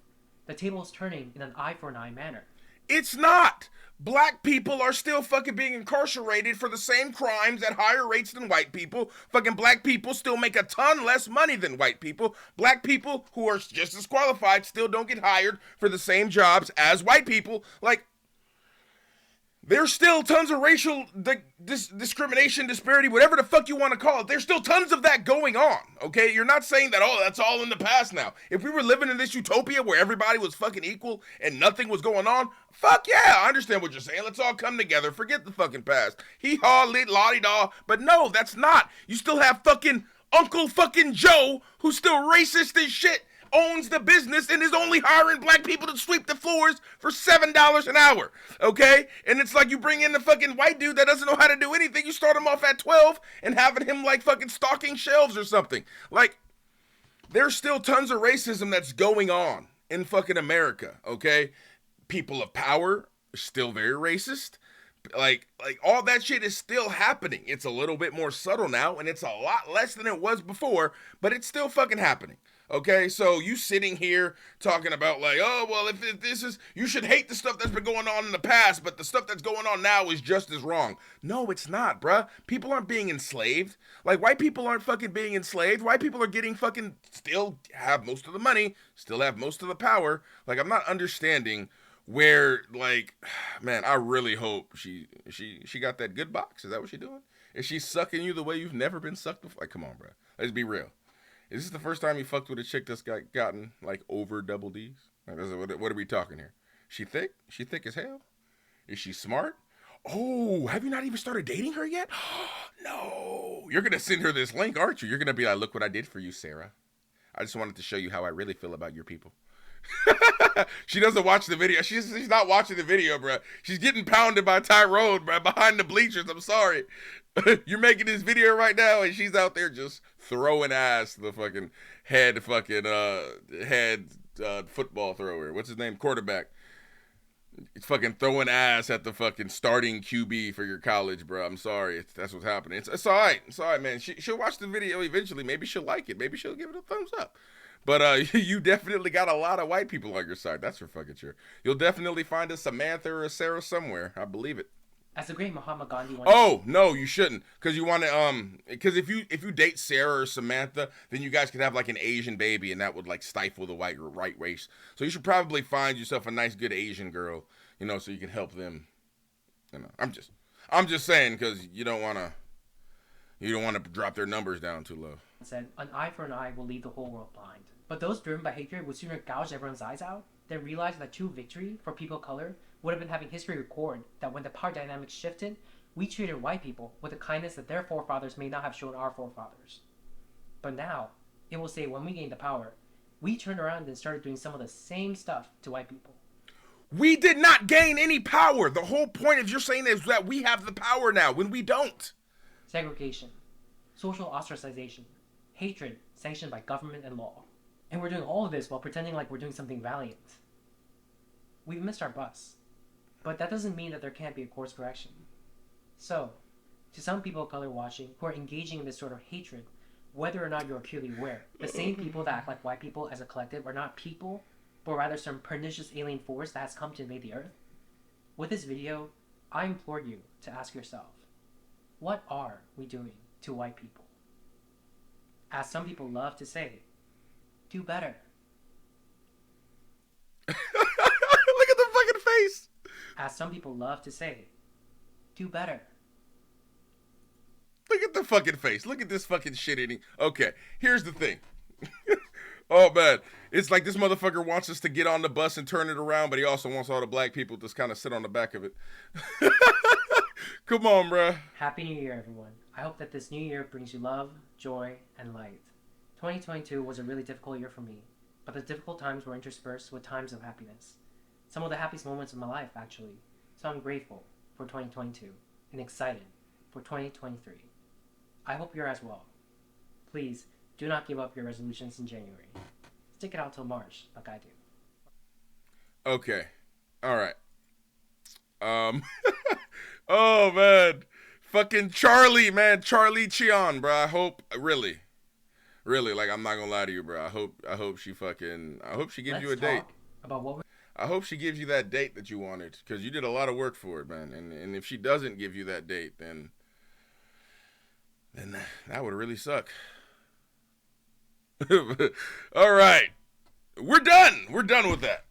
The table is turning in an eye for an eye manner.
It's not. Black people are still fucking being incarcerated for the same crimes at higher rates than white people. Fucking black people still make a ton less money than white people. Black people who are just as qualified still don't get hired for the same jobs as white people. Like, there's still tons of racial discrimination, disparity, whatever the fuck you want to call it. There's still tons of that going on, okay? You're not saying that, oh, that's all in the past now. If we were living in this utopia where everybody was fucking equal and nothing was going on, fuck yeah, I understand what you're saying. Let's all come together. Forget the fucking past. Hee-haw, lit-la-di-da. But no, that's not. You still have fucking Uncle fucking Joe, who's still racist as shit, owns the business and is only hiring black people to sweep the floors for $7 an hour, okay? And it's like you bring in the fucking white dude that doesn't know how to do anything. You start him off at 12 and having him like fucking stocking shelves or something. Like, there's still tons of racism that's going on in fucking America, okay? People of power are still very racist. Like all that shit is still happening. It's a little bit more subtle now, and it's a lot less than it was before, but it's still fucking happening. Okay, so you sitting here talking about like, oh, well, if this is, you should hate the stuff that's been going on in the past, but the stuff that's going on now is just as wrong. No, it's not, bruh. People aren't being enslaved. Like, white people aren't fucking being enslaved. White people are getting fucking, still have most of the money, still have most of the power. Like, I'm not understanding where, like, man, I really hope she got that good box. Is that what she's doing? Is she sucking you the way you've never been sucked before? Like, come on, bruh. Let's be real. Is this the first time you fucked with a chick that's gotten, like, over double D's? Like, what are we talking here? She thick? She thick as hell? Is she smart? Oh, have you not even started dating her yet? No. You're going to send her this link, aren't you? You're going to be like, look what I did for you, Sarah. I just wanted to show you how I really feel about your people. She doesn't watch the video. She's not watching the video, bro. She's getting pounded by Tyrone, bro, behind the bleachers. I'm sorry. You're making this video right now, and she's out there just throwing ass to the fucking head football thrower. What's his name? Quarterback. It's fucking throwing ass at the fucking starting QB for your college, bro. I'm sorry. That's what's happening. It's all right. It's all right, man. She'll watch the video eventually. Maybe she'll like it. Maybe she'll give it a thumbs up. But you definitely got a lot of white people on your side. That's for fucking sure. You'll definitely find a Samantha or a Sarah somewhere. I believe it.
As the great Mahatma Gandhi once
Oh, no, you shouldn't. Because you want to, because if you date Sarah or Samantha, then you guys could have like an Asian baby, and that would like stifle the white race. So you should probably find yourself a nice, good Asian girl, you know, so you can help them. You know, I'm just saying, because you don't want to drop their numbers down too low.
said, an eye for an eye will leave the whole world blind. But those driven by hatred would sooner gouge everyone's eyes out than realize that true victory for people of color would have been having history record that when the power dynamics shifted, we treated white people with the kindness that their forefathers may not have shown our forefathers. But now, it will say when we gained the power, we turned around and started doing some of the same stuff to white people.
We did not gain any power. The whole point of your saying is that we have the power now when we don't.
Segregation, social ostracization, hatred sanctioned by government and law. And we're doing all of this while pretending like we're doing something valiant. We've missed our bus. But that doesn't mean that there can't be a course correction. So, to some people of color watching who are engaging in this sort of hatred, whether or not you're acutely aware, the same people that act like white people as a collective are not people, but rather some pernicious alien force that has come to invade the earth. With this video, I implore you to ask yourself, what are we doing to white people? As some people love to say, do better.
Look at the fucking face.
As some people love to say, do better.
Look at the fucking face. Look at this fucking shit eating. Okay, here's the thing. Oh, man. It's like this motherfucker wants us to get on the bus and turn it around, but he also wants all the black people to just kind of sit on the back of it. Come on, bruh.
Happy New Year, everyone. I hope that this new year brings you love, joy, and light. 2022 was a really difficult year for me, but the difficult times were interspersed with times of happiness. Some of the happiest moments of my life, actually. So I'm grateful for 2022 and excited for 2023. I hope you're as well. Please, do not give up your resolutions in January. Stick it out till March, like I do.
Okay. All right. Oh, man. Fucking Charlie, man. Charlie Cheon, bro. I hope, really, like, I'm not gonna lie to you, bro. I hope she gives you a date.
About what
I hope she gives you that date that you wanted, because you did a lot of work for it, man. And if she doesn't give you that date, then that would really suck. All right. We're done with that.